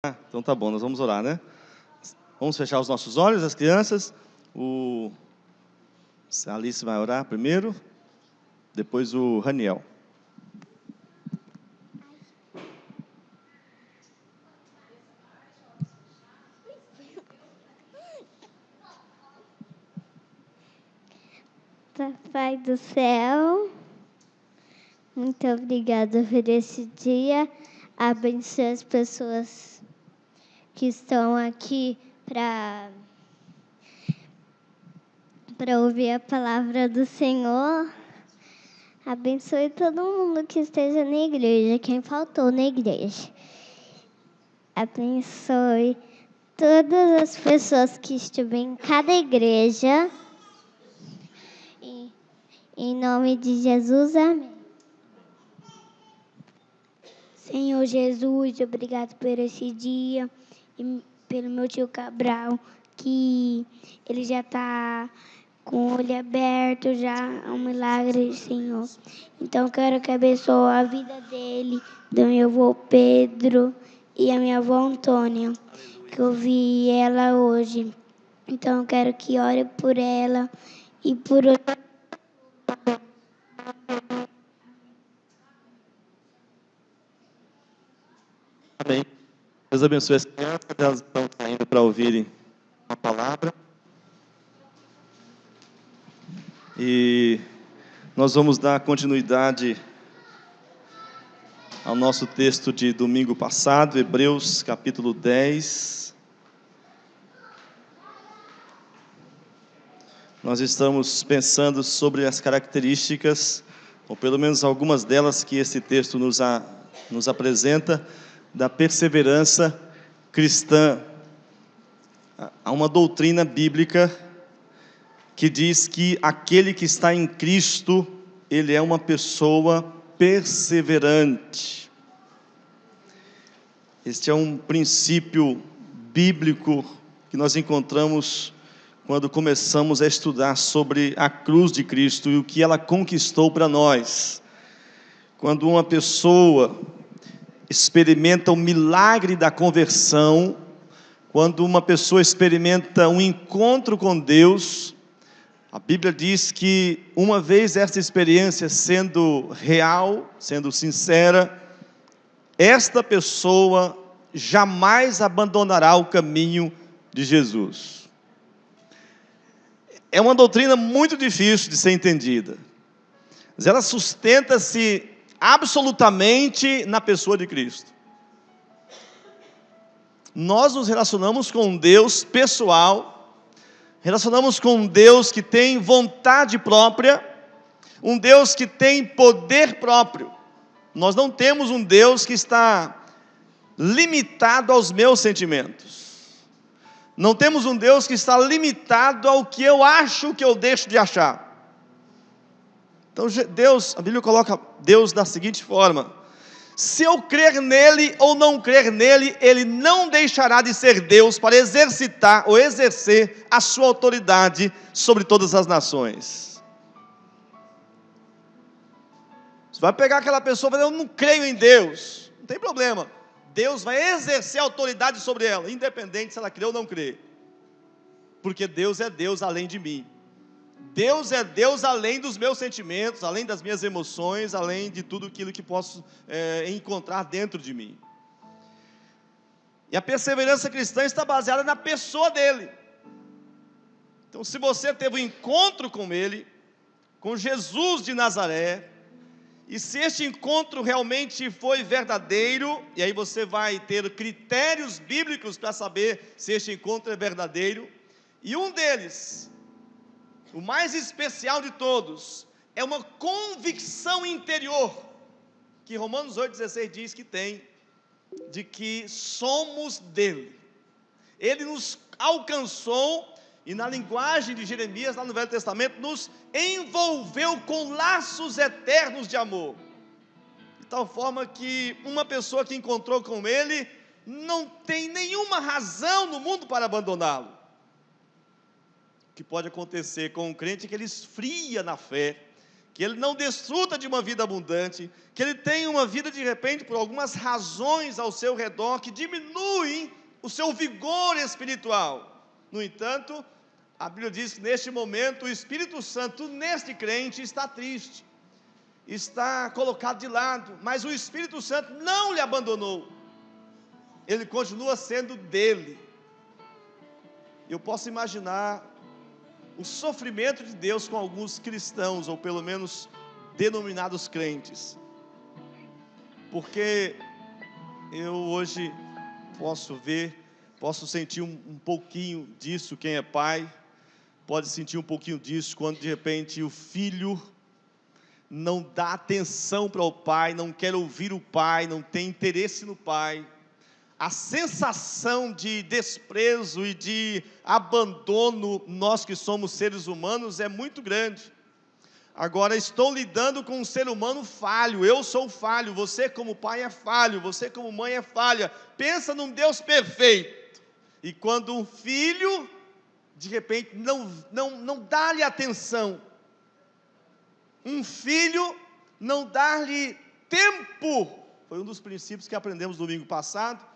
Então tá bom, nós vamos orar, né? Vamos fechar os nossos olhos, as crianças. A Alice vai orar primeiro, depois o Raniel. Pai do céu, muito obrigada por esse dia. Abençoe as pessoas que estão aqui para ouvir a palavra do Senhor. Abençoe todo mundo que esteja na igreja, quem faltou na igreja. Abençoe todas as pessoas que estiverem em cada igreja. Em nome de Jesus, amém. Senhor Jesus, obrigado por esse dia e pelo meu tio Cabral, que ele já está com o olho aberto, já é um milagre, Senhor. Então, quero que abençoe a vida dele, do meu avô Pedro e a minha avó Antônia, que eu vi ela hoje. Então, quero que ore por ela e por Amém. Deus abençoe as crianças, elas estão saindo para ouvirem a palavra. E nós vamos dar continuidade ao nosso texto de domingo passado, Hebreus capítulo 10. Nós estamos pensando sobre as características, ou pelo menos algumas delas que esse texto nos apresenta, da perseverança cristã. Há uma doutrina bíblica que diz que aquele que está em Cristo, ele é uma pessoa perseverante. Este é um princípio bíblico que nós encontramos quando começamos a estudar sobre a cruz de Cristo e o que ela conquistou para nós. Quando uma pessoa experimenta o milagre da conversão, quando uma pessoa experimenta um encontro com Deus, a Bíblia diz que uma vez essa experiência sendo real, sendo sincera, esta pessoa jamais abandonará o caminho de Jesus. É uma doutrina muito difícil de ser entendida, mas ela sustenta-se absolutamente na pessoa de Cristo. Nós nos relacionamos com um Deus pessoal, relacionamos com um Deus que tem vontade própria, um Deus que tem poder próprio. Nós não temos um Deus que está limitado aos meus sentimentos. Não temos um Deus que está limitado ao que eu acho que eu deixo de achar. Então Deus, a Bíblia coloca Deus da seguinte forma: se eu crer nele ou não crer nele, ele não deixará de ser Deus para exercitar ou exercer a sua autoridade sobre todas as nações. Você vai pegar aquela pessoa e vai dizer: eu não creio em Deus. Não tem problema, Deus vai exercer autoridade sobre ela, independente se ela crê ou não crê, porque Deus é Deus além de mim. Deus é Deus além dos meus sentimentos, além das minhas emoções, além de tudo aquilo que posso encontrar dentro de mim. E a perseverança cristã está baseada na pessoa dele. Então, se você teve um encontro com ele, com Jesus de Nazaré, e se este encontro realmente foi verdadeiro, e aí você vai ter critérios bíblicos para saber se este encontro é verdadeiro, e um deles, o mais especial de todos, é uma convicção interior, que Romanos 8,16 diz que tem, de que somos dele. Ele nos alcançou, e na linguagem de Jeremias, lá no Velho Testamento, nos envolveu com laços eternos de amor, de tal forma que uma pessoa que encontrou com ele, não tem nenhuma razão no mundo para abandoná-lo. O que pode acontecer com um crente é que ele esfria na fé, que ele não desfruta de uma vida abundante, que ele tem uma vida de repente por algumas razões ao seu redor que diminuem o seu vigor espiritual. No entanto, a Bíblia diz que neste momento o Espírito Santo neste crente está triste, está colocado de lado, mas o Espírito Santo não lhe abandonou, ele continua sendo dele. Eu posso imaginar o sofrimento de Deus com alguns cristãos, ou pelo menos denominados crentes, porque eu hoje posso sentir um pouquinho disso. Quem é pai pode sentir um pouquinho disso, quando de repente o filho não dá atenção para o pai, não quer ouvir o pai, não tem interesse no pai. A sensação de desprezo e de abandono, nós que somos seres humanos, é muito grande. Agora, estou lidando com um ser humano falho, eu sou falho, você como pai é falho, você como mãe é falha. Pensa num Deus perfeito, e quando um filho, de repente, não dá-lhe atenção, um filho não dá-lhe tempo, foi um dos princípios que aprendemos no domingo passado,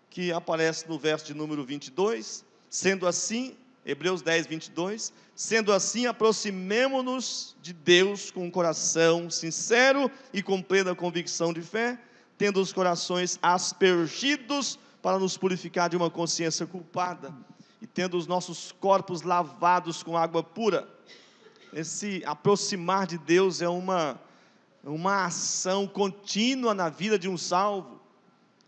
que aparece no verso de número 22, sendo assim, Hebreus 10, 22, sendo assim, aproximemo-nos de Deus com um coração sincero e com plena convicção de fé, tendo os corações aspergidos para nos purificar de uma consciência culpada, e tendo os nossos corpos lavados com água pura. Esse aproximar de Deus é uma ação contínua na vida de um salvo.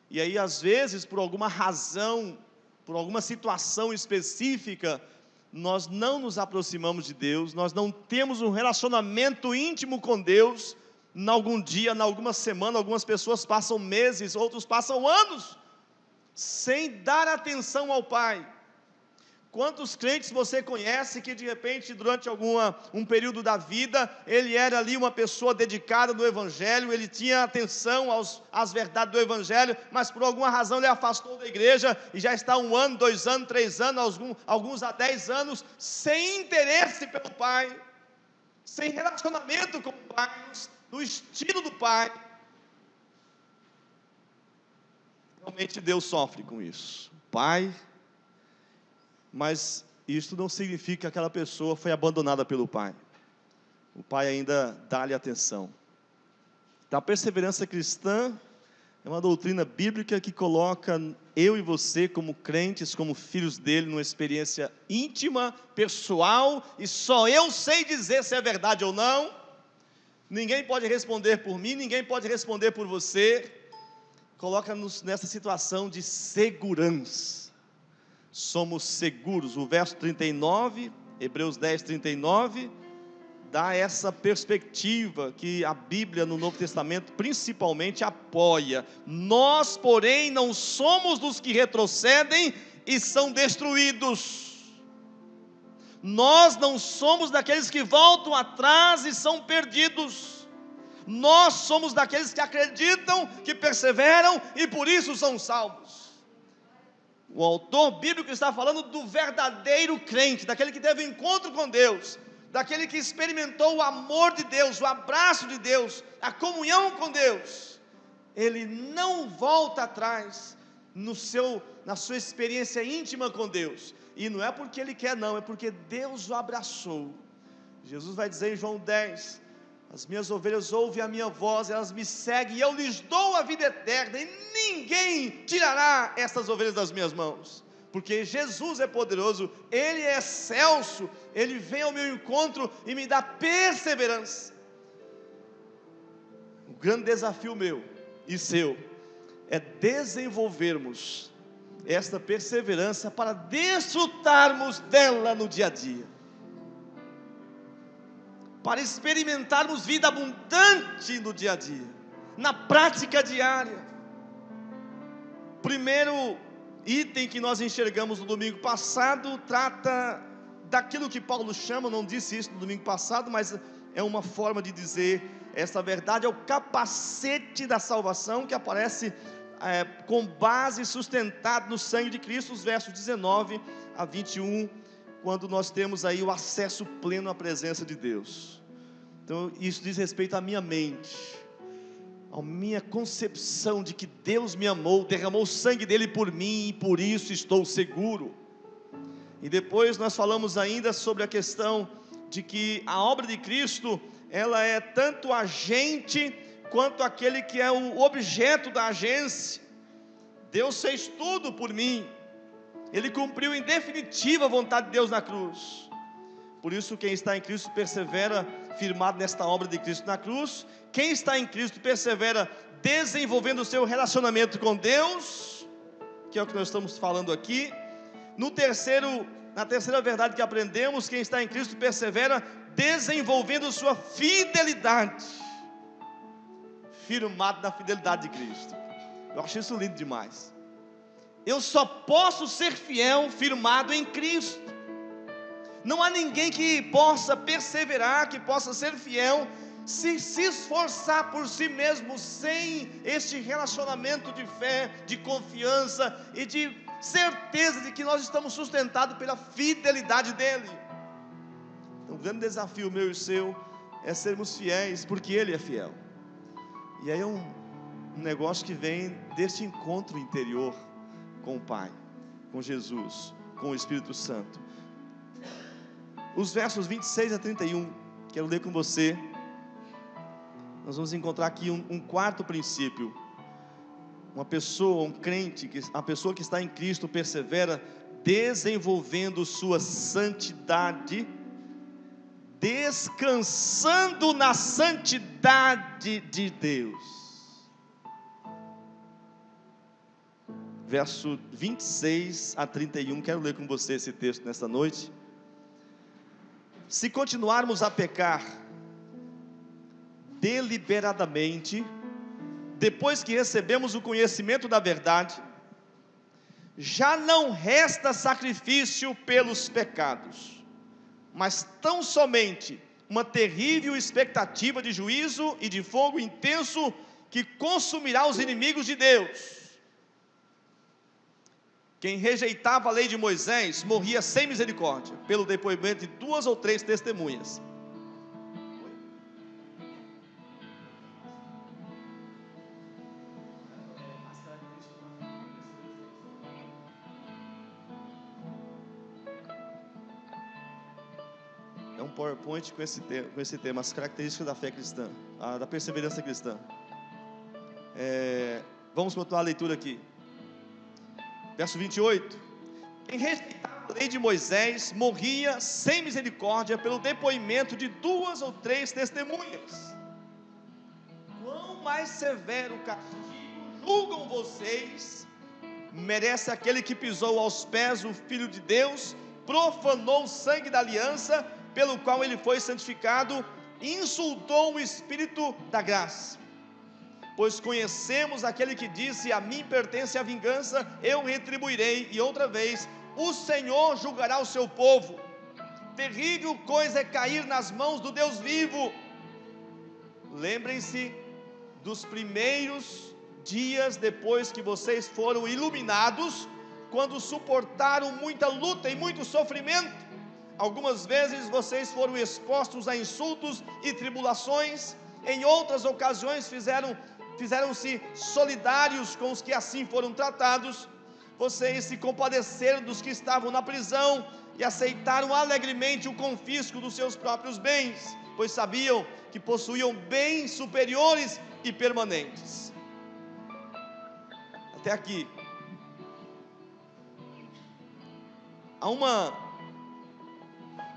E aí, às vezes, por alguma razão, por alguma situação específica, nós não nos aproximamos de Deus, nós não temos um relacionamento íntimo com Deus. Em algum dia, em alguma semana, algumas pessoas passam meses, outros passam anos, sem dar atenção ao Pai. Quantos crentes você conhece que de repente, durante um período da vida, ele era ali uma pessoa dedicada no Evangelho, ele tinha atenção às verdades do Evangelho, mas por alguma razão ele afastou da igreja, e já está 1 ano, 2 anos, 3 anos, alguns há 10 anos, sem interesse pelo Pai, sem relacionamento com o Pai, no estilo do Pai. Realmente Deus sofre com isso, Pai. Mas isso não significa que aquela pessoa foi abandonada pelo Pai. O Pai ainda dá-lhe atenção. Então, a perseverança cristã é uma doutrina bíblica que coloca eu e você como crentes, como filhos dele, numa experiência íntima, pessoal, e só eu sei dizer se é verdade ou não. Ninguém pode responder por mim, ninguém pode responder por você. Coloca-nos nessa situação de segurança. Somos seguros. O verso 39, Hebreus 10, 39, dá essa perspectiva que a Bíblia no Novo Testamento principalmente apoia. Nós, porém, não somos dos que retrocedem e são destruídos. Nós não somos daqueles que voltam atrás e são perdidos. Nós somos daqueles que acreditam, que perseveram e por isso são salvos. O autor bíblico está falando do verdadeiro crente, daquele que teve encontro com Deus, daquele que experimentou o amor de Deus, o abraço de Deus, a comunhão com Deus. Ele não volta atrás na sua experiência íntima com Deus, e não é porque ele quer não, é porque Deus o abraçou. Jesus vai dizer em João 10, as minhas ovelhas ouvem a minha voz, elas me seguem, e eu lhes dou a vida eterna, e ninguém tirará essas ovelhas das minhas mãos, porque Jesus é poderoso, Ele é excelso, Ele vem ao meu encontro e me dá perseverança. O grande desafio meu e seu é desenvolvermos esta perseverança para desfrutarmos dela no dia a dia, para experimentarmos vida abundante no dia a dia, na prática diária. Primeiro item que nós enxergamos no domingo passado trata daquilo que Paulo chama, não disse isso no domingo passado, mas é uma forma de dizer essa verdade, é o capacete da salvação, que aparece com base sustentado no sangue de Cristo, os versos 19 a 21, quando nós temos aí o acesso pleno à presença de Deus. Então isso diz respeito à minha mente, a minha concepção de que Deus me amou, derramou o sangue dele por mim, e por isso estou seguro. E depois nós falamos ainda sobre a questão de que a obra de Cristo, ela é tanto agente, quanto aquele que é o objeto da agência. Deus fez tudo por mim, Ele cumpriu em definitiva a vontade de Deus na cruz. Por isso quem está em Cristo persevera firmado nesta obra de Cristo na cruz. Quem está em Cristo persevera desenvolvendo o seu relacionamento com Deus, que é o que nós estamos falando aqui. Na terceira verdade que aprendemos, quem está em Cristo persevera desenvolvendo sua fidelidade, firmado na fidelidade de Cristo. Eu acho isso lindo demais. Eu só posso ser fiel firmado em Cristo. Não há ninguém que possa perseverar, que possa ser fiel, se esforçar por si mesmo, sem este relacionamento de fé, de confiança e de certeza de que nós estamos sustentados pela fidelidade dEle. Então, o grande desafio meu e seu é sermos fiéis, porque Ele é fiel. E aí é um negócio que vem deste encontro interior com o Pai, com Jesus, com o Espírito Santo. Os versos 26 a 31, quero ler com você. Nós vamos encontrar aqui um quarto princípio. Uma pessoa, um crente, a pessoa que está em Cristo persevera desenvolvendo sua santidade, descansando na santidade de Deus. Verso 26 a 31, quero ler com você esse texto nesta noite. Se continuarmos a pecar deliberadamente, depois que recebemos o conhecimento da verdade, já não resta sacrifício pelos pecados, mas tão somente uma terrível expectativa de juízo e de fogo intenso que consumirá os inimigos de Deus. Quem rejeitava a lei de Moisés morria sem misericórdia, pelo depoimento de 2 ou 3 testemunhas. É um PowerPoint com esse tema, as características da fé cristã, da perseverança cristã. Vamos continuar a leitura aqui. Verso 28. Quem rejeitava a lei de Moisés morria sem misericórdia pelo depoimento de 2 ou 3 testemunhas. Quão mais severo castigo julgam vocês merece aquele que pisou aos pés o Filho de Deus, profanou o sangue da aliança pelo qual ele foi santificado, e insultou o Espírito da graça. Pois conhecemos aquele que disse: a mim pertence a vingança, eu retribuirei, e outra vez, o Senhor julgará o seu povo. Terrível coisa é cair nas mãos do Deus vivo. Lembrem-se dos primeiros dias depois que vocês foram iluminados, quando suportaram muita luta e muito sofrimento. Algumas vezes vocês foram expostos a insultos e tribulações, em outras ocasiões fizeram-se solidários com os que assim foram tratados. Vocês se compadeceram dos que estavam na prisão e aceitaram alegremente o confisco dos seus próprios bens, pois sabiam que possuíam bens superiores e permanentes. Até aqui.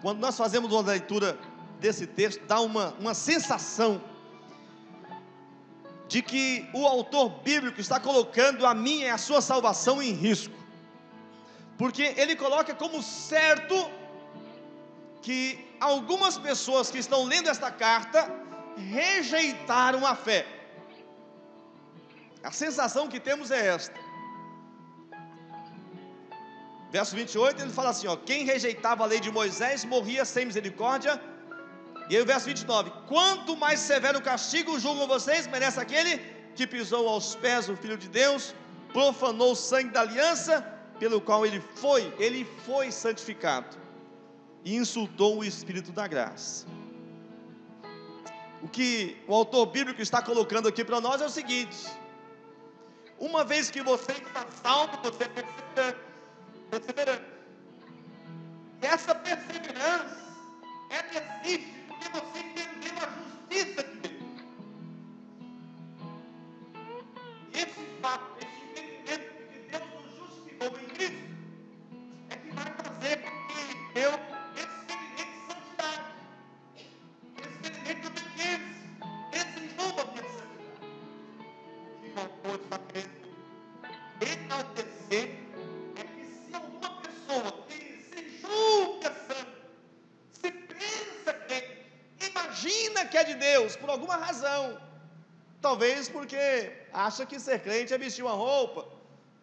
Quando nós fazemos uma leitura desse texto, dá uma sensação de que o autor bíblico está colocando a minha e a sua salvação em risco, porque ele coloca como certo que algumas pessoas que estão lendo esta carta rejeitaram a fé. A sensação que temos é esta. Verso 28, ele fala assim, quem rejeitava a lei de Moisés morria sem misericórdia. E aí o verso 29, quanto mais severo castigo julgam vocês, merece aquele que pisou aos pés o Filho de Deus, profanou o sangue da aliança, pelo qual ele foi santificado, e insultou o Espírito da graça. O que o autor bíblico está colocando aqui para nós é o seguinte: uma vez que você está salvo, você é perseverante. E essa perseverança, ela existe porque você entendeu a justiça de Deus. Esse fato, esse entendimento de que Deus nos justificou em Cristo, é que vai fazer com que eu experimente santidade, experimente obediência, desenvolva a minha santidade. O que o autor está querendo enaltecer é que se alguma pessoa que se julga santa, se pensa crente, imagina que é de Deus por alguma razão, talvez porque acha que ser crente é vestir uma roupa,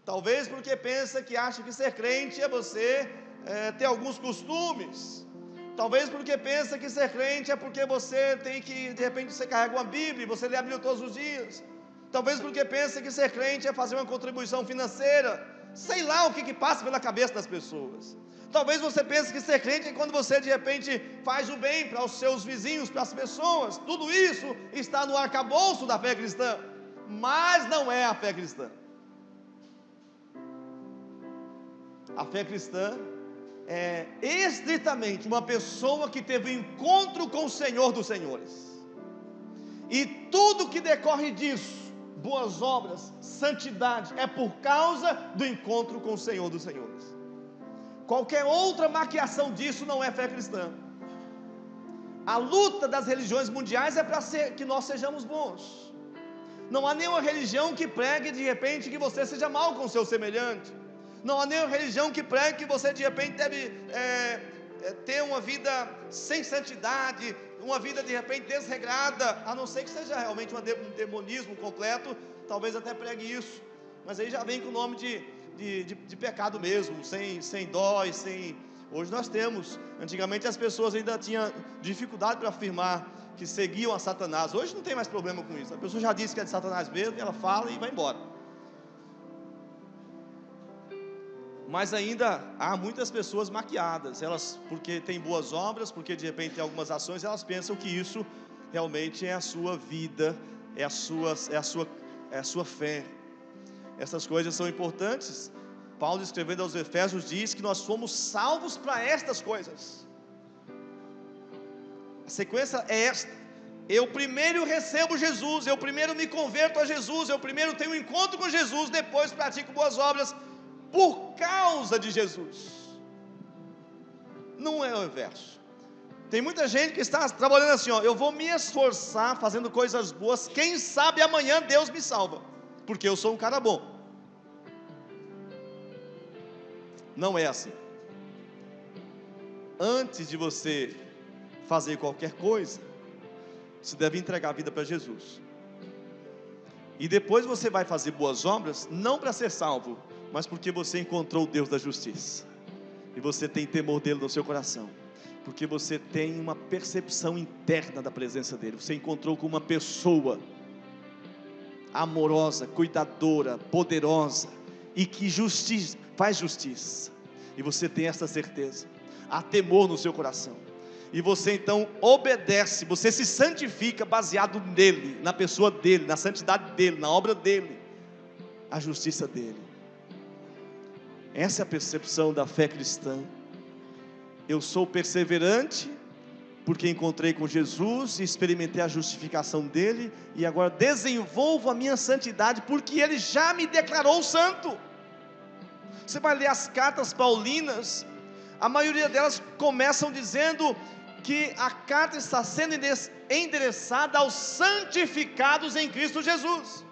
talvez porque acha que ser crente é você ter alguns costumes, talvez porque pensa que ser crente é porque você tem que, de repente você carrega uma Bíblia e você lê a Bíblia todos os dias, talvez porque pensa que ser crente é fazer uma contribuição financeira, sei lá o que passa pela cabeça das pessoas. Talvez você pense que ser crente é quando você de repente faz o bem para os seus vizinhos, para as pessoas. Tudo isso está no arcabouço da fé cristã, mas não é a fé cristã. A fé cristã é estritamente uma pessoa que teve um encontro com o Senhor dos Senhores, e tudo que decorre disso, boas obras, santidade, é por causa do encontro com o Senhor dos Senhores. Qualquer outra maquiação disso não é fé cristã. A luta das religiões mundiais é para que nós sejamos bons. Não há nenhuma religião que pregue de repente que você seja mal com o seu semelhante. Não há nenhuma religião que pregue que você de repente deve ter uma vida sem santidade, uma vida de repente desregrada, a não ser que seja realmente um demonismo completo, talvez até pregue isso, mas aí já vem com o nome de pecado mesmo, sem dó e sem... Hoje nós temos, antigamente as pessoas ainda tinham dificuldade para afirmar que seguiam a Satanás, hoje não tem mais problema com isso, a pessoa já disse que é de Satanás mesmo, ela fala e vai embora. Mas ainda há muitas pessoas maquiadas, elas, porque têm boas obras, porque de repente tem algumas ações, elas pensam que isso realmente é a sua vida, é a sua fé. Essas coisas são importantes. Paulo, escrevendo aos Efésios, diz que nós somos salvos para estas coisas. A sequência é esta: eu primeiro recebo Jesus, eu primeiro me converto a Jesus, eu primeiro tenho um encontro com Jesus, depois pratico boas obras por causa de Jesus. Não é o inverso. Tem muita gente que está trabalhando assim, eu vou me esforçar fazendo coisas boas, quem sabe amanhã Deus me salva, porque eu sou um cara bom. Não é assim. Antes de você fazer qualquer coisa, você deve entregar a vida para Jesus, e depois você vai fazer boas obras, não para ser salvo, mas porque você encontrou o Deus da justiça, e você tem temor dele no seu coração, porque você tem uma percepção interna da presença dele, você encontrou com uma pessoa amorosa, cuidadora, poderosa, e que faz justiça, e você tem essa certeza, há temor no seu coração, e você então obedece, você se santifica baseado nele, na pessoa dele, na santidade dele, na obra dele, a justiça dele. Essa é a percepção da fé cristã. Eu sou perseverante porque encontrei com Jesus e experimentei a justificação dele, e agora desenvolvo a minha santidade porque ele já me declarou santo. Você vai ler as cartas paulinas, a maioria delas começam dizendo que a carta está sendo endereçada aos santificados em Cristo Jesus.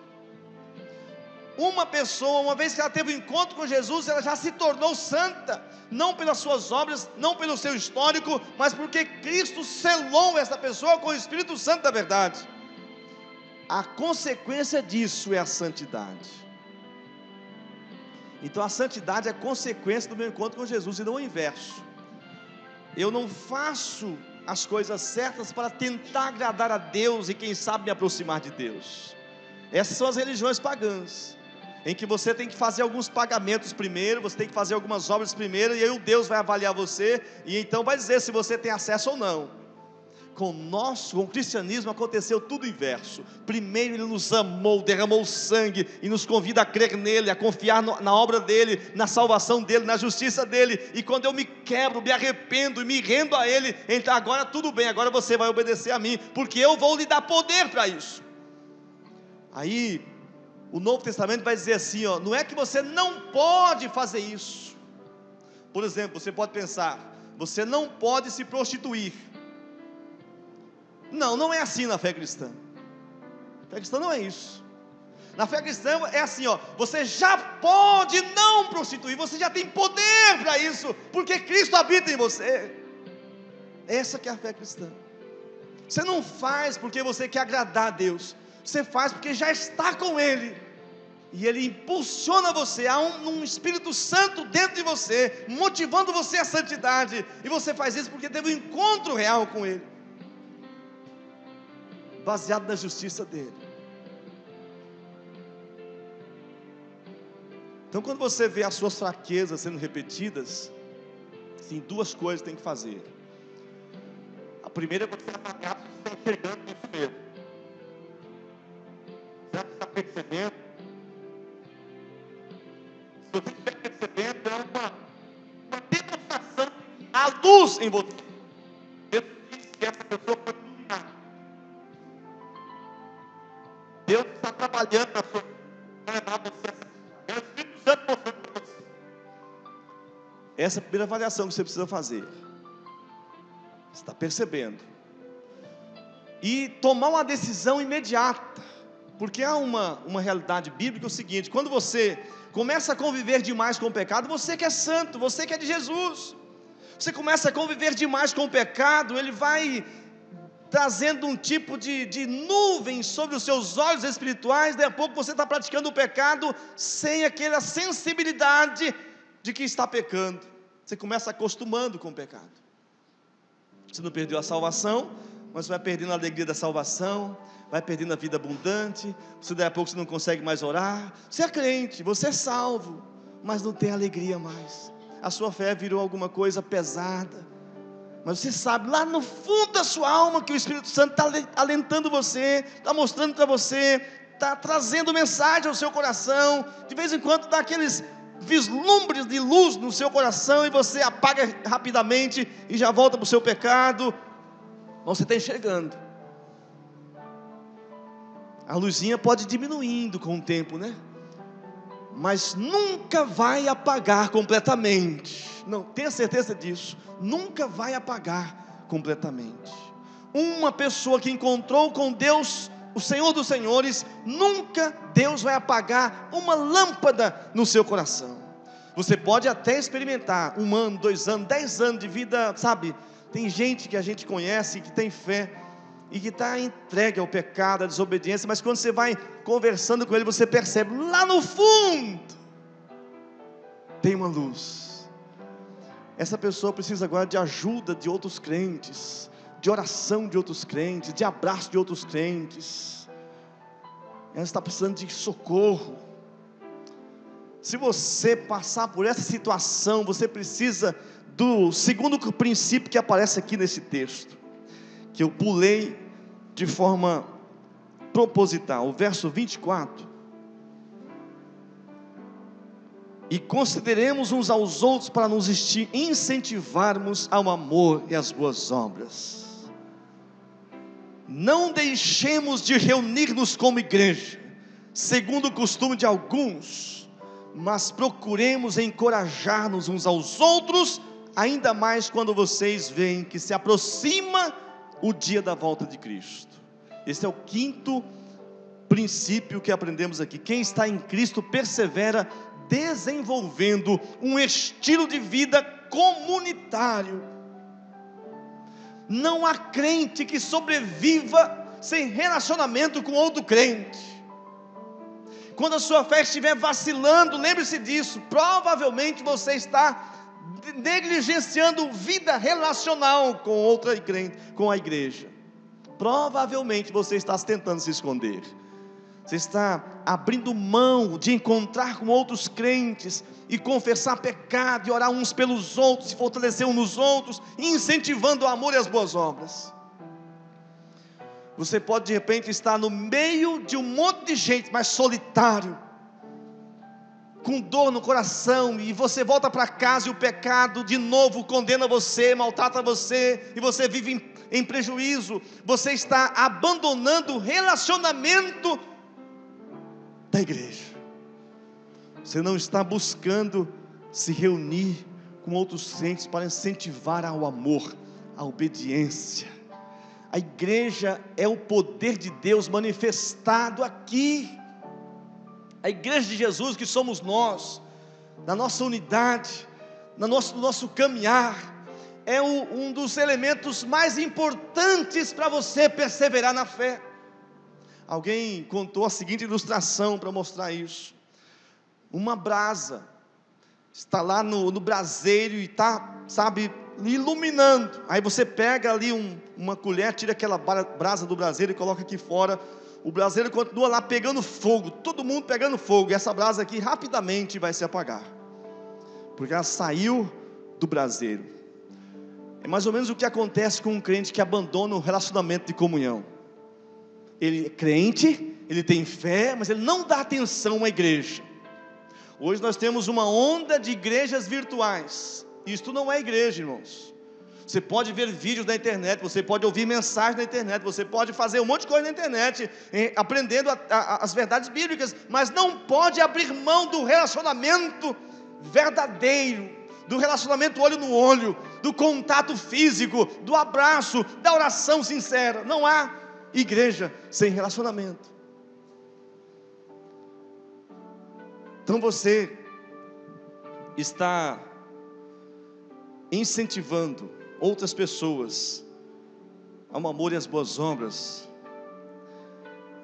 Uma pessoa, uma vez que ela teve um encontro com Jesus, ela já se tornou santa, não pelas suas obras, não pelo seu histórico, mas porque Cristo selou essa pessoa com o Espírito Santo da verdade. A consequência disso é a santidade. Então a santidade é consequência do meu encontro com Jesus, e não o inverso. Eu não faço as coisas certas para tentar agradar a Deus e quem sabe me aproximar de Deus. Essas são as religiões pagãs, em que você tem que fazer alguns pagamentos primeiro, você tem que fazer algumas obras primeiro, e aí o Deus vai avaliar você, e então vai dizer se você tem acesso ou não. Com o cristianismo aconteceu tudo o inverso. Primeiro Ele nos amou, derramou sangue e nos convida a crer nele, a confiar na obra dele, na salvação dele, na justiça dele. E quando eu me quebro, me arrependo e me rendo a ele, então agora tudo bem, agora você vai obedecer a mim, porque eu vou lhe dar poder para isso. Aí o Novo Testamento vai dizer assim, ó, não é que você não pode fazer isso. Por exemplo, você pode pensar, você não pode se prostituir. Não, não é assim na fé cristã. A fé cristã não é isso. Na fé cristã é assim, ó, você já pode não prostituir, você já tem poder para isso, porque Cristo habita em você. Essa que é a fé cristã. Você não faz porque você quer agradar a Deus, você faz porque já está com Ele, e Ele impulsiona você, há um Espírito Santo dentro de você, motivando você à santidade, e você faz isso porque teve um encontro real com Ele, baseado na justiça dele. Então, quando você vê as suas fraquezas sendo repetidas, tem duas coisas que tem que fazer. A primeira é você apagar o que está enxergando isso mesmo. Será que está percebendo? Se você estiver percebendo, é uma demonstração à luz em você. Deus diz que essa pessoa foi iluminada. Deus está trabalhando na sua vida. É o Espírito Santo mostrando para você. Essa é a primeira avaliação que você precisa fazer. Você está percebendo. E tomar uma decisão imediata. Porque há uma realidade bíblica, é o seguinte: quando você começa a conviver demais com o pecado, você que é santo, você que é de Jesus, você começa a conviver demais com o pecado, ele vai trazendo um tipo de nuvem sobre os seus olhos espirituais. Daí a pouco você está praticando o pecado sem aquela sensibilidade de que está pecando. Você começa acostumando com o pecado. Você não perdeu a salvação, mas vai perdendo a alegria da salvação, vai perdendo a vida abundante. Daí a pouco você não consegue mais orar. Você é crente, você é salvo, mas não tem alegria mais. A sua fé virou alguma coisa pesada. Mas você sabe lá no fundo da sua alma que o Espírito Santo está alentando você, está mostrando para você, está trazendo mensagem ao seu coração. De vez em quando dá aqueles vislumbres de luz no seu coração, e você apaga rapidamente e já volta para o seu pecado. Você está enxergando. A luzinha pode ir diminuindo com o tempo, né? Mas nunca vai apagar completamente. Não, tenha certeza disso. Nunca vai apagar completamente. Uma pessoa que encontrou com Deus, o Senhor dos Senhores, nunca Deus vai apagar uma lâmpada no seu coração. Você pode até experimentar 1 ano, 2 anos, 10 anos de vida, sabe? Tem gente que a gente conhece, que tem fé e que está entregue ao pecado, à desobediência, mas quando você vai conversando com ele, você percebe, lá no fundo tem uma luz. Essa pessoa precisa agora de ajuda de outros crentes, de oração de outros crentes, de abraço de outros crentes. Ela está precisando de socorro. Se você passar por essa situação, você precisa do segundo princípio que aparece aqui nesse texto, que eu pulei de forma proposital, o verso 24. E consideremos uns aos outros para nos incentivarmos ao amor e às boas obras. Não deixemos de reunir-nos como igreja, segundo o costume de alguns, mas procuremos encorajar-nos uns aos outros, ainda mais quando vocês veem que se aproxima o dia da volta de Cristo. Esse é o quinto princípio que aprendemos aqui. Quem está em Cristo persevera desenvolvendo um estilo de vida comunitário. Não há crente que sobreviva sem relacionamento com outro crente. Quando a sua fé estiver vacilando, lembre-se disso. Provavelmente você está negligenciando vida relacional com outra crente, com a igreja. Provavelmente você está tentando se esconder. Você está abrindo mão de encontrar com outros crentes e confessar pecado, e orar uns pelos outros, se fortalecer uns nos outros, incentivando o amor e as boas obras. Você pode de repente estar no meio de um monte de gente, mas solitário, com dor no coração, e você volta para casa e o pecado de novo condena você, maltrata você, e você vive em prejuízo. Você está abandonando o relacionamento da igreja. Você não está buscando se reunir com outros crentes para incentivar ao amor, à obediência. A igreja é o poder de Deus manifestado aqui. A igreja de Jesus, que somos nós, na nossa unidade, no nosso caminhar, é um dos elementos mais importantes para você perseverar na fé. Alguém contou a seguinte ilustração para mostrar isso. Uma brasa está lá no braseiro e está, sabe, iluminando. Aí você pega ali uma colher, tira aquela brasa do braseiro e coloca aqui fora. O braseiro continua lá pegando fogo, todo mundo pegando fogo, e essa brasa aqui rapidamente vai se apagar, porque ela saiu do braseiro. É mais ou menos o que acontece com um crente que abandona o relacionamento de comunhão. Ele é crente, ele tem fé, mas ele não dá atenção à igreja. Hoje nós temos uma onda de igrejas virtuais. Isto não é igreja, irmãos. Você pode ver vídeos na internet, você pode ouvir mensagens na internet, você pode fazer um monte de coisa na internet, aprendendo as verdades bíblicas, mas não pode abrir mão do relacionamento verdadeiro, do relacionamento olho no olho, do contato físico, do abraço, da oração sincera. Não há igreja sem relacionamento. Então você está incentivando outras pessoas ao amor e às boas obras.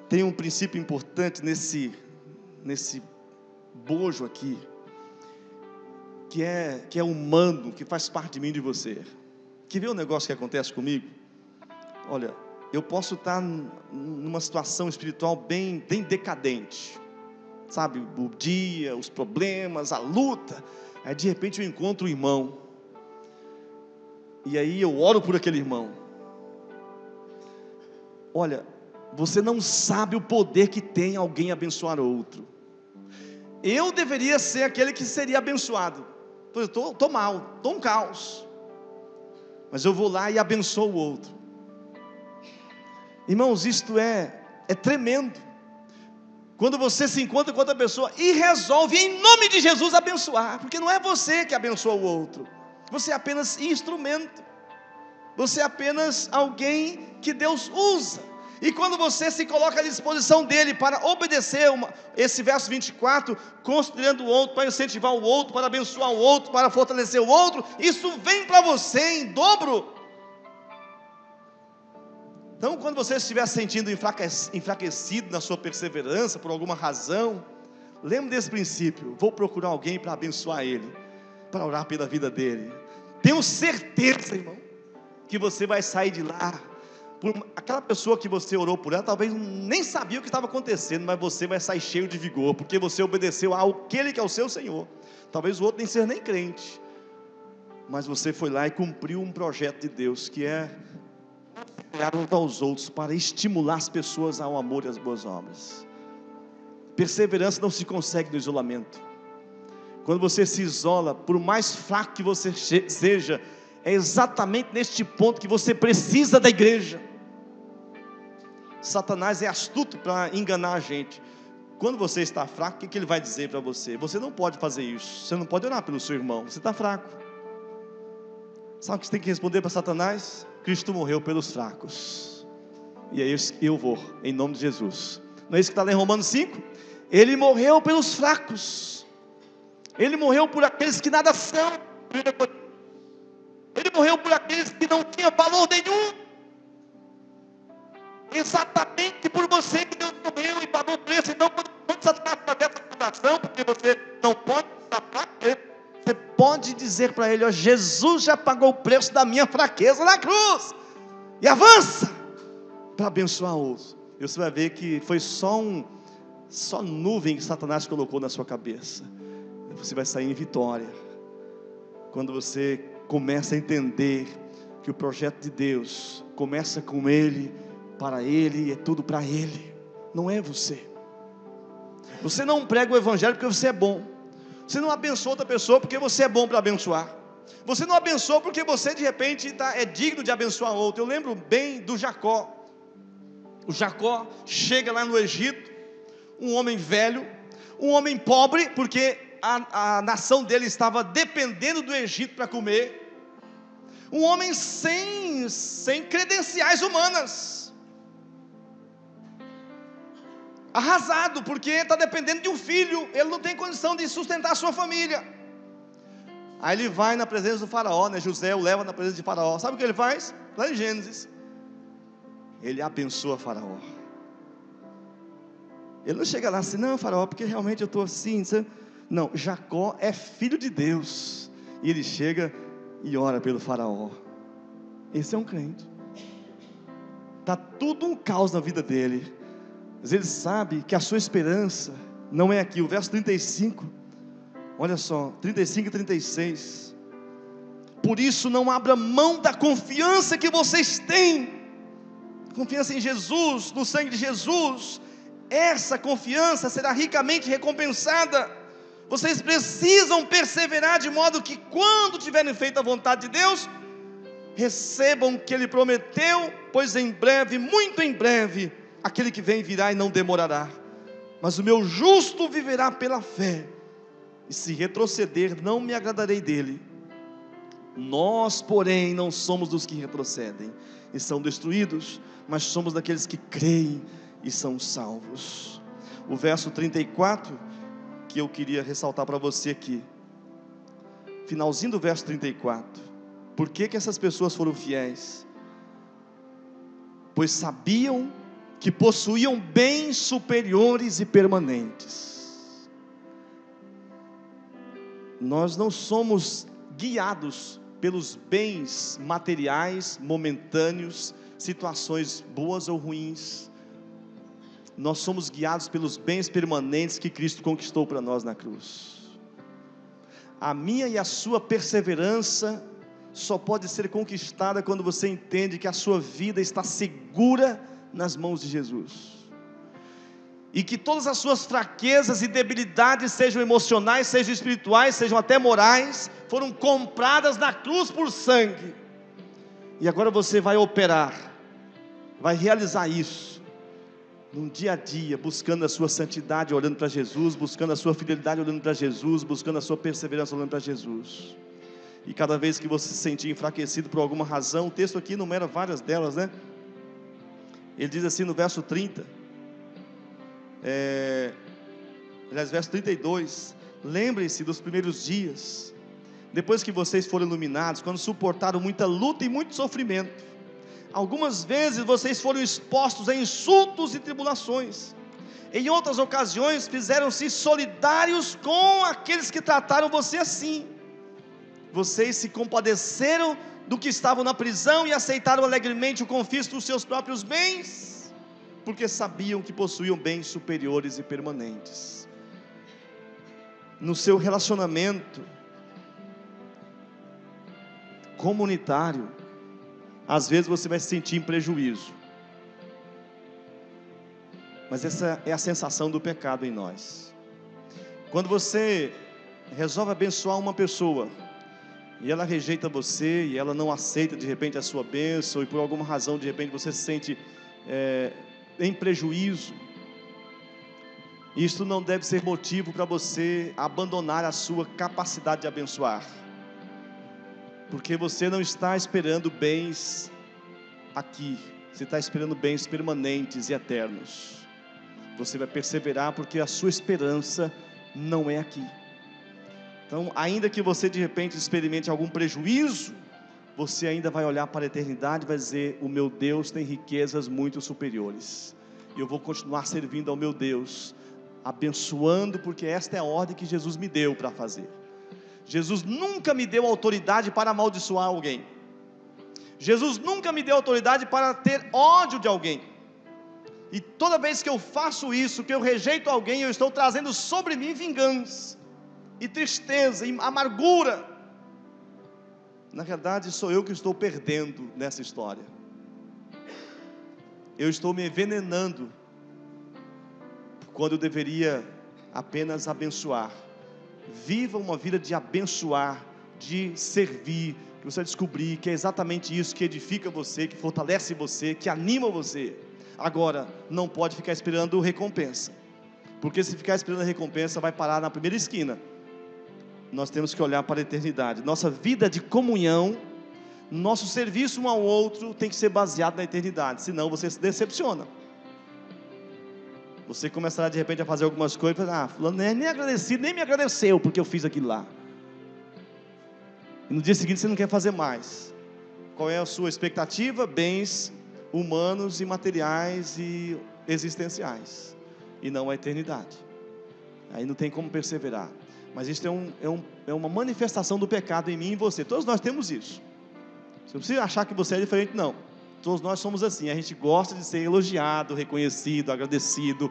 Tem um princípio importante nesse bojo aqui, que é humano, que faz parte de mim e de você. Quer ver um negócio que acontece comigo? Olha, eu posso estar numa situação espiritual bem decadente, sabe, o dia, os problemas, a luta. Aí de repente eu encontro um irmão, e aí eu oro por aquele irmão. Olha, você não sabe o poder que tem alguém abençoar outro. Eu deveria ser aquele que seria abençoado. Eu estou mal, estou um caos, mas eu vou lá e abençoo o outro. Irmãos, isto é tremendo. Quando você se encontra com outra pessoa e resolve em nome de Jesus abençoar, porque não é você que abençoa o outro, você é apenas instrumento, você é apenas alguém que Deus usa. E quando você se coloca à disposição dele para obedecer esse verso 24, considerando o outro, para incentivar o outro, para abençoar o outro, para fortalecer o outro, isso vem para você em dobro. Então, quando você estiver sentindo enfraquecido na sua perseverança, por alguma razão, lembre desse princípio: vou procurar alguém para abençoar ele, para orar pela vida dele. Tenho certeza, irmão, que você vai sair de lá, aquela pessoa que você orou por ela, talvez nem sabia o que estava acontecendo, mas você vai sair cheio de vigor, porque você obedeceu àquele que é o seu Senhor. Talvez o outro nem seja nem crente, mas você foi lá e cumpriu um projeto de Deus, que é olhar uns aos outros, para estimular as pessoas ao amor e às boas obras. Perseverança não se consegue no isolamento. Quando você se isola, por mais fraco que você seja, é exatamente neste ponto que você precisa da igreja. Satanás é astuto para enganar a gente. Quando você está fraco, o que ele vai dizer para você? Você não pode fazer isso, você não pode orar pelo seu irmão, você está fraco. Sabe o que você tem que responder para Satanás? Cristo morreu pelos fracos, e aí eu vou, em nome de Jesus. Não é isso que está lá em Romanos 5? Ele morreu pelos fracos, ele morreu por aqueles que nada são, ele morreu por aqueles que não tinham valor nenhum. Exatamente por você que Deus morreu e pagou o preço. Então, quando Satanás fazer essa acusação, porque você não pode estar fraco, você pode dizer para ele: ó, Jesus já pagou o preço da minha fraqueza na cruz, e avança para abençoar outros. E você vai ver que foi só nuvem que Satanás colocou na sua cabeça. Você vai sair em vitória, quando você começa a entender que o projeto de Deus começa com ele, para ele, é tudo para ele, não é você. Você não prega o evangelho porque você é bom. Você não abençoa outra pessoa porque você é bom para abençoar. Você não abençoa porque você de repente é digno de abençoar outro. Eu lembro bem do Jacó. O Jacó chega lá no Egito, um homem velho, um homem pobre, porque a nação dele estava dependendo do Egito para comer. Um homem sem credenciais humanas, arrasado, porque está dependendo de um filho, ele não tem condição de sustentar a sua família. Aí ele vai na presença do faraó, né? José o leva na presença de faraó. Sabe o que ele faz? Lá em Gênesis, ele abençoa faraó. Ele não chega lá assim, não faraó, porque realmente eu estou assim, sabe? Não, Jacó é filho de Deus, e ele chega e ora pelo faraó. Esse é um crente. Está tudo um caos na vida dele, mas ele sabe que a sua esperança não é aqui. O verso 35, olha só, 35 e 36. Por isso não abra mão da confiança que vocês têm, confiança em Jesus, no sangue de Jesus. Essa confiança será ricamente recompensada. Vocês precisam perseverar de modo que quando tiverem feito a vontade de Deus, recebam o que Ele prometeu, pois em breve, muito em breve, aquele que vem virá e não demorará. Mas o meu justo viverá pela fé, e se retroceder, não me agradarei dele. Nós, porém, não somos dos que retrocedem e são destruídos, mas somos daqueles que creem e são salvos. O verso 34, que eu queria ressaltar para você aqui, finalzinho do verso 34. Por que essas pessoas foram fiéis? Pois sabiam que possuíam bens superiores e permanentes. Nós não somos guiados pelos bens materiais momentâneos, situações boas ou ruins. Nós somos guiados pelos bens permanentes que Cristo conquistou para nós na cruz. A minha e a sua perseverança só pode ser conquistada quando você entende que a sua vida está segura nas mãos de Jesus, e que todas as suas fraquezas e debilidades, sejam emocionais, sejam espirituais, sejam até morais, foram compradas na cruz por sangue. E agora você vai operar, vai realizar isso num dia a dia, buscando a sua santidade, olhando para Jesus, buscando a sua fidelidade, olhando para Jesus, buscando a sua perseverança, olhando para Jesus. E cada vez que você se sentir enfraquecido por alguma razão, o texto aqui enumera várias delas, né? Ele diz assim no verso 30, verso 32, lembrem-se dos primeiros dias, depois que vocês foram iluminados, quando suportaram muita luta e muito sofrimento. Algumas vezes vocês foram expostos a insultos e tribulações. Em outras ocasiões fizeram-se solidários com aqueles que trataram você assim. Vocês se compadeceram do que estavam na prisão e aceitaram alegremente o confisco dos seus próprios bens, porque sabiam que possuíam bens superiores e permanentes. No seu relacionamento comunitário, às vezes você vai se sentir em prejuízo, mas essa é a sensação do pecado em nós. Quando você resolve abençoar uma pessoa, e ela rejeita você, e ela não aceita de repente a sua bênção, e por alguma razão de repente você se sente em prejuízo, isso não deve ser motivo para você abandonar a sua capacidade de abençoar, porque você não está esperando bens aqui, você está esperando bens permanentes e eternos. Você vai perseverar porque a sua esperança não é aqui. Então, ainda que você de repente experimente algum prejuízo, você ainda vai olhar para a eternidade e vai dizer: o meu Deus tem riquezas muito superiores, e eu vou continuar servindo ao meu Deus, abençoando, porque esta é a ordem que Jesus me deu para fazer. Jesus nunca me deu autoridade para amaldiçoar alguém. Jesus nunca me deu autoridade para ter ódio de alguém. E toda vez que eu faço isso, que eu rejeito alguém, eu estou trazendo sobre mim vingança, e tristeza, e amargura. Na verdade sou eu que estou perdendo nessa história. eu estou me envenenando, quando eu deveria apenas abençoar. Viva uma vida de abençoar, de servir, que você vai descobrir que é exatamente isso que edifica você, que fortalece você, que anima você. Agora, não pode ficar esperando recompensa, porque se ficar esperando a recompensa, vai parar na primeira esquina. Nós temos que olhar para a eternidade. Nossa vida de comunhão, nosso serviço um ao outro tem que ser baseado na eternidade, senão você se decepciona. Você começará de repente a fazer algumas coisas e falar: fulano nem agradecido, nem me agradeceu porque eu fiz aquilo lá. E no dia seguinte você não quer fazer mais. Qual é a sua expectativa? Bens humanos e materiais e existenciais, e não a eternidade. Aí não tem como perseverar. Mas isso é uma manifestação do pecado em mim e em você. Todos nós temos isso. Você não precisa achar que você é diferente, não. Todos nós somos assim. A gente gosta de ser elogiado, reconhecido, agradecido.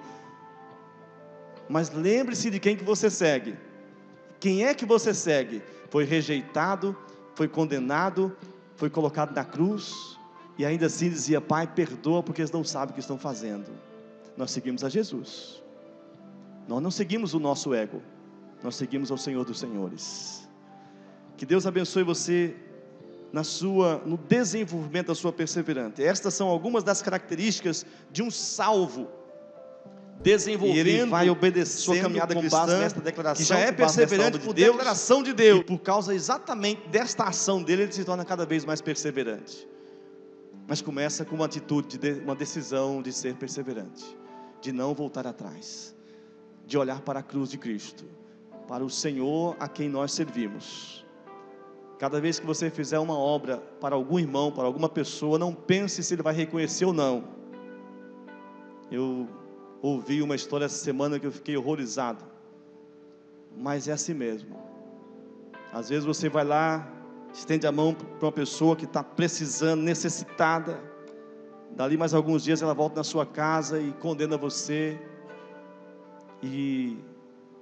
Mas lembre-se de quem que você segue. Quem é que você segue? Foi rejeitado, foi condenado, foi colocado na cruz, e ainda assim dizia: Pai, perdoa, porque eles não sabem o que estão fazendo. Nós seguimos a Jesus. Nós não seguimos o nosso ego, nós seguimos ao Senhor dos Senhores. Que Deus abençoe você no desenvolvimento da sua perseverança. Estas são algumas das características de um salvo, desenvolvendo, e ele vai obedecendo sua caminhada cristã, nesta declaração, que já é perseverante por declaração de Deus, e por causa exatamente desta ação dele, ele se torna cada vez mais perseverante. Mas começa com uma atitude, uma decisão de ser perseverante, de não voltar atrás, de olhar para a cruz de Cristo, para o Senhor a quem nós servimos. Cada vez que você fizer uma obra para algum irmão, para alguma pessoa, não pense se ele vai reconhecer ou não. Eu ouvi uma história essa semana que eu fiquei horrorizado, mas é assim mesmo. Às vezes você vai lá, estende a mão para uma pessoa que está precisando, necessitada. Dali mais alguns dias ela volta na sua casa e condena você, e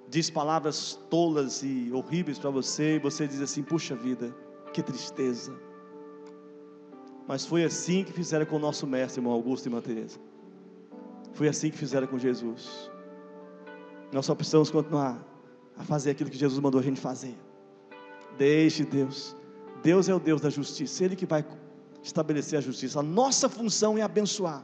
diz palavras tolas e horríveis para você, e você diz assim: puxa vida, que tristeza. Mas foi assim que fizeram com o nosso mestre, irmão Augusto e irmã Teresa. Foi assim que fizeram com Jesus. Nós só precisamos continuar a fazer aquilo que Jesus mandou a gente fazer. Deixe Deus. Deus é o Deus da justiça, Ele que vai estabelecer a justiça. A nossa função é abençoar.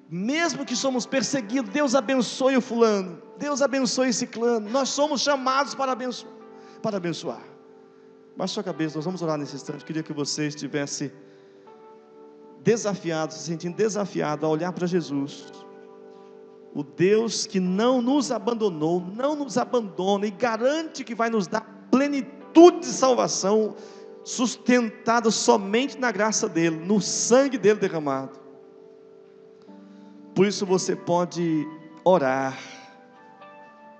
Mesmo que somos perseguidos, Deus abençoe o fulano, Deus abençoe esse ciclano. Nós somos chamados para abençoar. Baixe sua cabeça, nós vamos orar nesse instante. Eu queria que você estivesse desafiado, se sentindo desafiado a olhar para Jesus, o Deus que não nos abandonou, não nos abandona, e garante que vai nos dar plenitude de salvação, sustentada somente na graça dEle, no sangue dEle derramado. Por isso você pode orar,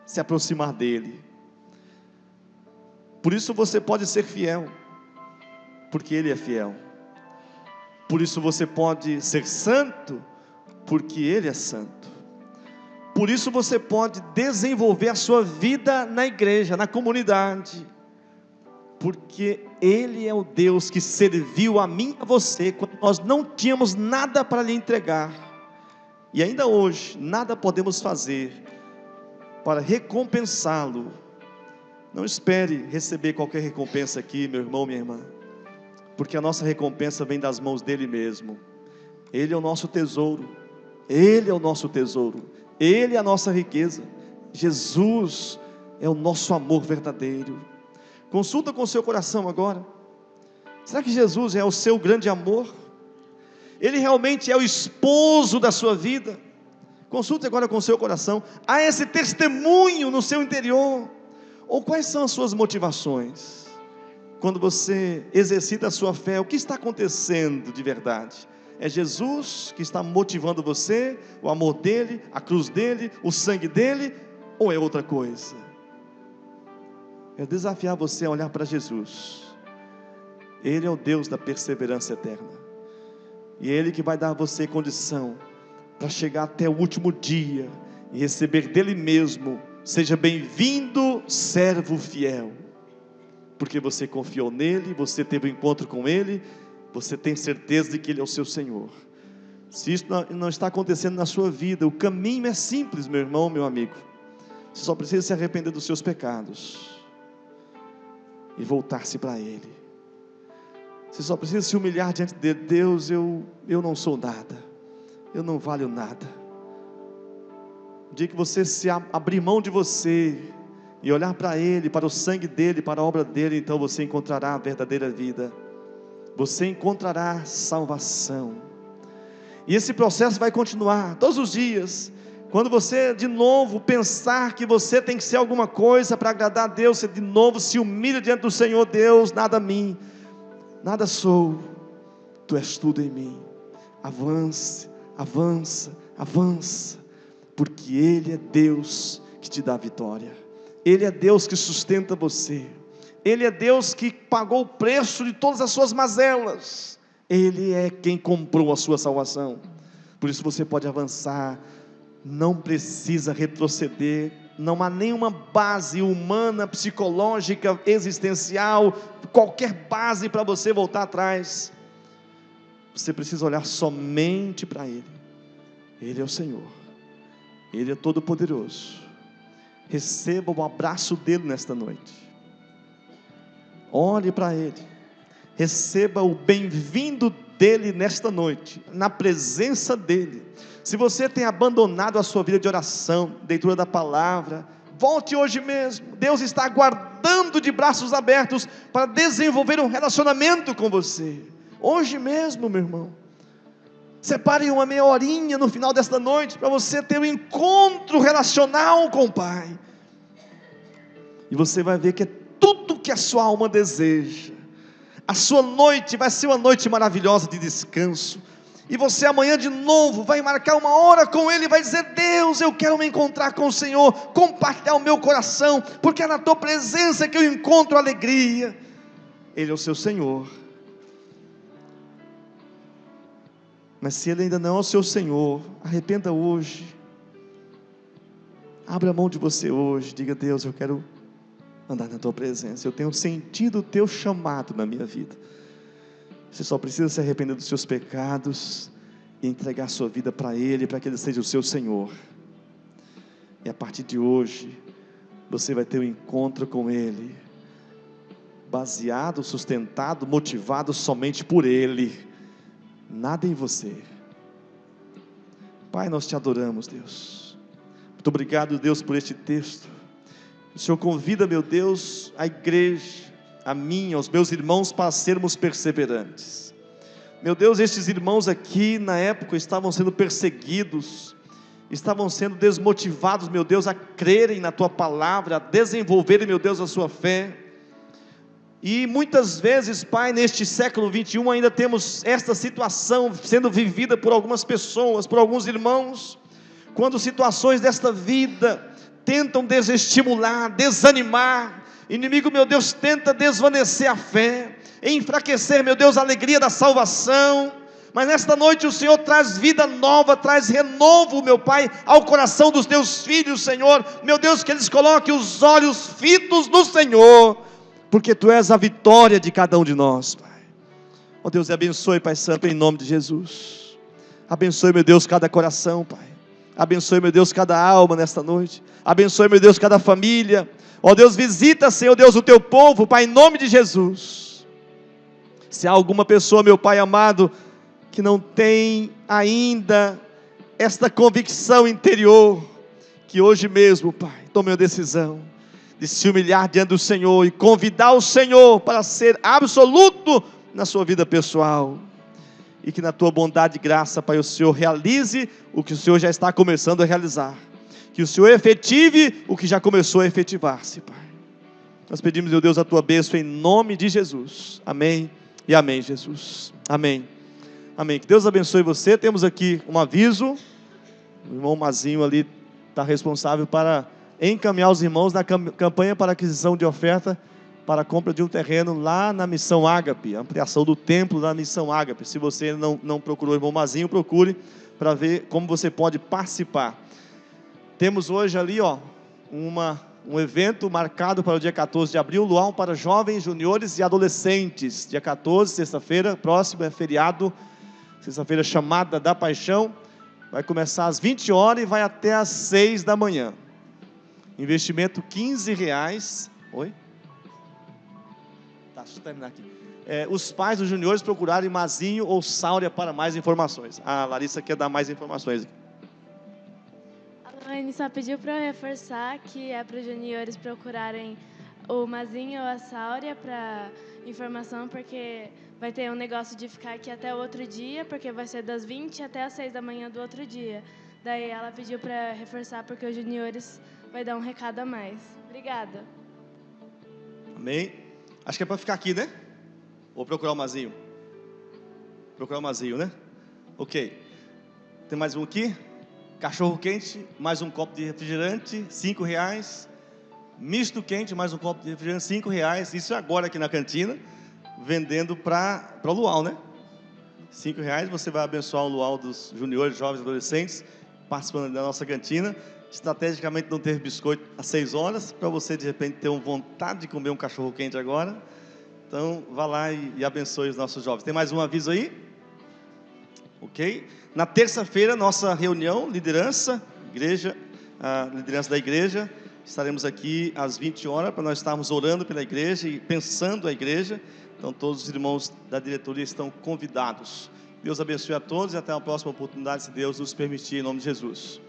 se aproximar dEle. Por isso você pode ser fiel, porque Ele é fiel. Por isso você pode ser santo, porque Ele é santo. Por isso você pode desenvolver a sua vida na igreja, na comunidade, porque Ele é o Deus que serviu a mim e a você, quando nós não tínhamos nada para lhe entregar. E ainda hoje, nada podemos fazer para recompensá-lo. Não espere receber qualquer recompensa aqui, meu irmão, minha irmã, porque a nossa recompensa vem das mãos dEle mesmo. Ele é o nosso tesouro, Ele é o nosso tesouro, Ele é a nossa riqueza. Jesus é o nosso amor verdadeiro. Consulta com o seu coração agora. Será que Jesus é o seu grande amor? Ele realmente é o esposo da sua vida? Consulte agora com o seu coração. Há esse testemunho no seu interior? Ou quais são as suas motivações? Quando você exercita a sua fé, o que está acontecendo de verdade? É Jesus que está motivando você? O amor dEle, a cruz dEle, o sangue dEle? Ou é outra coisa? Eu desafiar você a olhar para Jesus. Ele é o Deus da perseverança eterna, e é Ele que vai dar a você condição para chegar até o último dia e receber dEle mesmo: seja bem-vindo, servo fiel. Porque você confiou nele, você teve um encontro com Ele, você tem certeza de que Ele é o seu Senhor. Se isso não está acontecendo na sua vida, o caminho é simples, meu irmão, meu amigo. Você só precisa se arrepender dos seus pecados e voltar-se para Ele. Você só precisa se humilhar diante dele. Deus, eu não sou nada, eu não valho nada. O dia que você se abrir mão de você e olhar para Ele, para o sangue dEle, para a obra dEle, então você encontrará a verdadeira vida, você encontrará salvação. E esse processo vai continuar todos os dias. Quando você de novo pensar que você tem que ser alguma coisa para agradar a Deus, você de novo se humilha diante do Senhor. Deus, nada a mim, nada sou, Tu és tudo em mim. Avance, avança, avança, porque Ele é Deus que te dá vitória. Ele é Deus que sustenta você. Ele é Deus que pagou o preço de todas as suas mazelas. Ele é quem comprou a sua salvação. Por isso você pode avançar, não precisa retroceder. Não há nenhuma base humana, psicológica, existencial, qualquer base para você voltar atrás. Você precisa olhar somente para Ele. Ele é o Senhor, Ele é todo poderoso. Receba o abraço dEle nesta noite. Olhe para Ele, receba o bem-vindo dEle nesta noite, na presença dEle. Se você tem abandonado a sua vida de oração, leitura da palavra, volte hoje mesmo. Deus está aguardando de braços abertos para desenvolver um relacionamento com você. Hoje mesmo, meu irmão, separe uma meia horinha no final desta noite para você ter um encontro relacional com o Pai. E você vai ver que é tudo que a sua alma deseja. A sua noite vai ser uma noite maravilhosa de descanso. E você amanhã de novo vai marcar uma hora com Ele e vai dizer: Deus, eu quero me encontrar com o Senhor, compartilhar o meu coração, porque é na Tua presença que eu encontro alegria. Ele é o seu Senhor. Mas se Ele ainda não é o seu Senhor, arrependa hoje. Abra mão de você hoje. Diga: Deus, eu quero andar na Tua presença. Eu tenho sentido o Teu chamado na minha vida. Você só precisa se arrepender dos seus pecados e entregar a sua vida para Ele, para que Ele seja o seu Senhor. E a partir de hoje, você vai ter um encontro com Ele, baseado, sustentado, motivado somente por Ele, nada em você. Pai, nós te adoramos, Deus. Muito obrigado, Deus, por este texto. O Senhor convida, meu Deus, a igreja, a mim, aos meus irmãos, para sermos perseverantes. Meu Deus, estes irmãos aqui na época estavam sendo perseguidos, estavam sendo desmotivados, meu Deus, a crerem na Tua palavra, a desenvolverem, meu Deus, a sua fé. E muitas vezes, Pai, neste século 21 ainda temos esta situação sendo vivida por algumas pessoas, por alguns irmãos, quando situações desta vida tentam desestimular, desanimar. Inimigo, meu Deus, tenta desvanecer a fé, enfraquecer, meu Deus, a alegria da salvação. Mas nesta noite o Senhor traz vida nova, traz renovo, meu Pai, ao coração dos Teus filhos, Senhor. Meu Deus, que eles coloquem os olhos fitos no Senhor, porque Tu és a vitória de cada um de nós, Pai. Ó Deus, abençoe, Pai Santo, em nome de Jesus. Abençoe, meu Deus, cada coração, Pai. Abençoe, meu Deus, cada alma nesta noite. Abençoe, meu Deus, cada família. Ó Deus, visita, Senhor Deus, o Teu povo, Pai, em nome de Jesus. Se há alguma pessoa, meu Pai amado, que não tem ainda esta convicção interior, que hoje mesmo, Pai, tome uma decisão de se humilhar diante do Senhor e convidar o Senhor para ser absoluto na sua vida pessoal. E que na Tua bondade e graça, Pai, o Senhor realize o que o Senhor já está começando a realizar. Que o Senhor efetive o que já começou a efetivar-se, Pai. Nós pedimos, meu Deus, a Tua bênção em nome de Jesus. Amém e amém, Jesus. Amém. Amém. Que Deus abençoe você. Temos aqui um aviso. O irmão Mazinho ali está responsável para encaminhar os irmãos na campanha para aquisição de oferta para a compra de um terreno lá na Missão Ágape, a ampliação do templo da Missão Ágape. Se você não procurou o irmão Mazinho, procure para ver como você pode participar. Temos hoje ali, um evento marcado para o dia 14 de abril, luau para jovens, juniores e adolescentes. Dia 14, sexta-feira, próximo é feriado Sexta-feira, chamada da paixão. Vai começar às 20 horas e vai até às 6 da manhã. Investimento R$15. Oi? Tá, deixa eu terminar aqui. Os pais dos juniores procurarem Mazinho ou Sáurea para mais informações. A Larissa quer dar mais informações. A Laine só pediu para eu reforçar que é para os juniores procurarem o Mazinho ou a Sáurea para informação, porque vai ter um negócio de ficar aqui até o outro dia, porque vai ser das 20 até as 6 da manhã do outro dia. Daí ela pediu para reforçar, porque os juniores vai dar um recado a mais. Obrigada. Amém? Acho que é para ficar aqui, né? Ou procurar o Mazinho? Procurar o Mazinho, né? Ok. Tem mais um aqui? Cachorro quente, mais um copo de refrigerante, R$5. Misto quente, mais um copo de refrigerante, R$5. Isso é agora aqui na cantina, vendendo para o luau, né? R$5, você vai abençoar o luau dos juniores, jovens, adolescentes, participando da nossa cantina. Estrategicamente não ter biscoito às 6 horas, para você de repente ter vontade de comer um cachorro quente agora. Então, vá lá e abençoe os nossos jovens. Tem mais um aviso aí? Ok? Na terça-feira, nossa reunião, liderança, igreja, a liderança da igreja. Estaremos aqui às 20 horas para nós estarmos orando pela igreja e pensando a igreja. Então, todos os irmãos da diretoria estão convidados. Deus abençoe a todos e até a próxima oportunidade, se Deus nos permitir, em nome de Jesus.